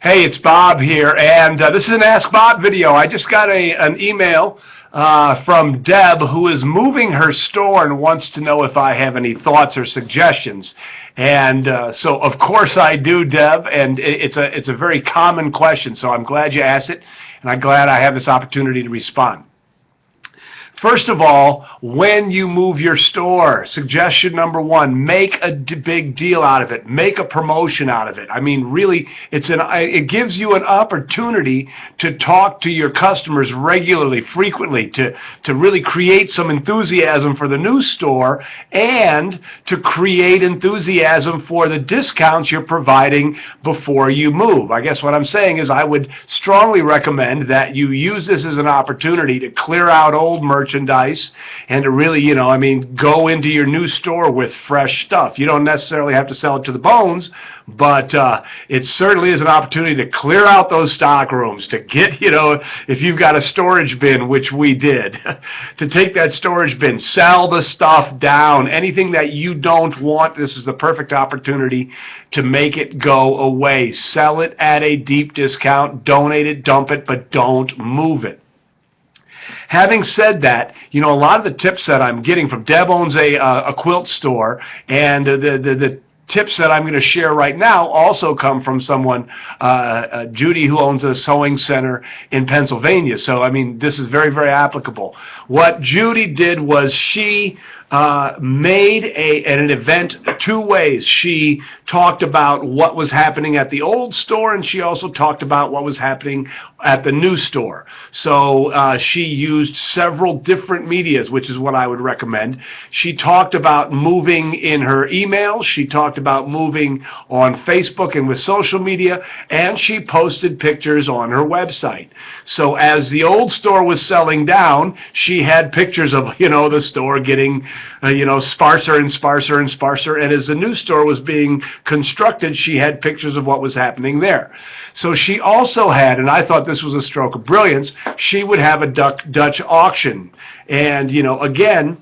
Hey, it's Bob here, and this is an Ask Bob video. I just got an email from Deb, who is moving her store and wants to know if I have any thoughts or suggestions. And so, of course, I do, Deb, and it's a very common question, so I'm glad you asked it, and I'm glad I have this opportunity to respond. First of all, when you move your store, suggestion number one, make a big deal out of it. Make a promotion out of it. I mean, really, it gives you an opportunity to talk to your customers regularly, frequently, to really create some enthusiasm for the new store and to create enthusiasm for the discounts you're providing before you move. I guess what I'm saying is I would strongly recommend that you use this as an opportunity to clear out old merchandise and to really, go into your new store with fresh stuff. You don't necessarily have to sell it to the bones, but it certainly is an opportunity to clear out those stock rooms, to get, if you've got a storage bin, which we did, to take that storage bin, sell the stuff down, anything that you don't want. This is the perfect opportunity to make it go away. Sell it at a deep discount, donate it, dump it, but don't move it. Having said that, a lot of the tips that I'm getting from Deb owns a quilt store, and the tips that I'm going to share right now also come from someone, Judy, who owns a sewing center in Pennsylvania. So, this is very, very applicable. What Judy did was she made an event two ways. She talked about what was happening at the old store, and she also talked about what was happening at the new store. So she used several different medias, which is what I would recommend. She talked about moving in her emails. She talked about moving on Facebook and with social media, and she posted pictures on her website. So as the old store was selling down, she had pictures of, the store getting sparser and sparser and sparser. And as the new store was being constructed, she had pictures of what was happening there. So she also had, and I thought this was a stroke of brilliance, she would have a Dutch auction. And, again,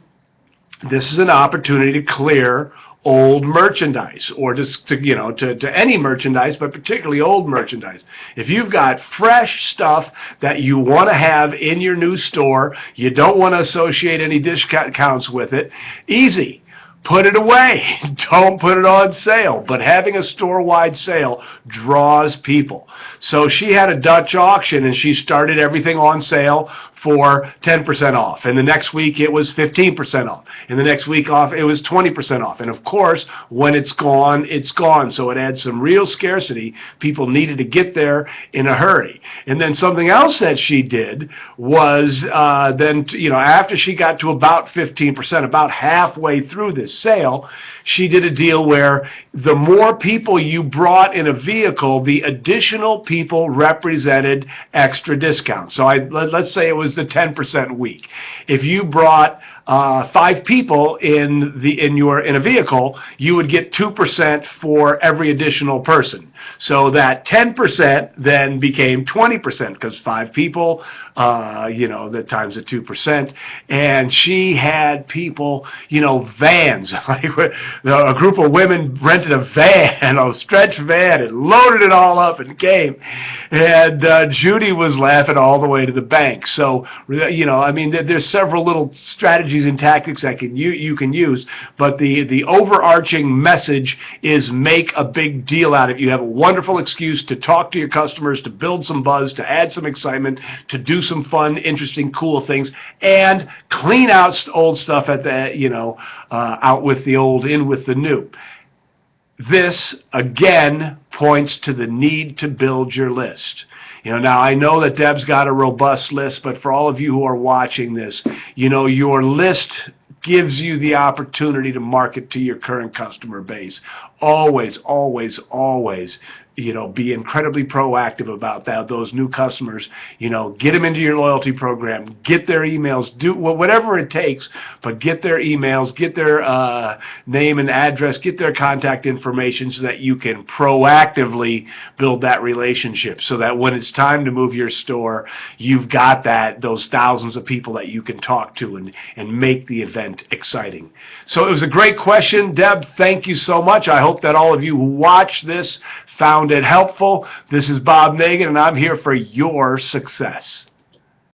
this is an opportunity to clear old merchandise, or just to any merchandise, but particularly old merchandise. If you've got fresh stuff that you want to have in your new store, you don't want to associate any discounts with it, easy. Put it away. Don't put it on sale. But having a store-wide sale draws people. So she had a Dutch auction, and she started everything on sale for 10% off. And the next week it was 15% off. And the next week off it was 20% off. And of course, when it's gone, it's gone. So it adds some real scarcity. People needed to get there in a hurry. And then something else that she did was after she got to about 15%, about halfway through this sale, she did a deal where the more people you brought in a vehicle, the additional people represented extra discounts. So let's say it was the 10% week. If you brought 5 people in a vehicle, you would get 2% for every additional person. So that 10% then became 20% because 5 people, that times the 2%. And she had people, vans. Like a group of women rented a van, a stretch van, and loaded it all up and came. And Judy was laughing all the way to the bank. So, there's several little strategies and tactics that you can use, but the overarching message is make a big deal out of it. You have a wonderful excuse to talk to your customers, to build some buzz, to add some excitement, to do some fun, interesting, cool things, and clean out old stuff at the out with the old, in with the new. This again points to the need to build your list. Now I know that Deb's got a robust list, but for all of you who are watching this, your list gives you the opportunity to market to your current customer base. Always, always, always, be incredibly proactive about that. Those new customers, get them into your loyalty program, get their emails, do whatever it takes, but get their emails, get their name and address, get their contact information so that you can proactively build that relationship so that when it's time to move your store, you've got those thousands of people that you can talk to and make the event exciting. So it was a great question, Deb. Thank you so much. I hope hope that all of you who watch this found it helpful. This is Bob Negen, and I'm here for your success.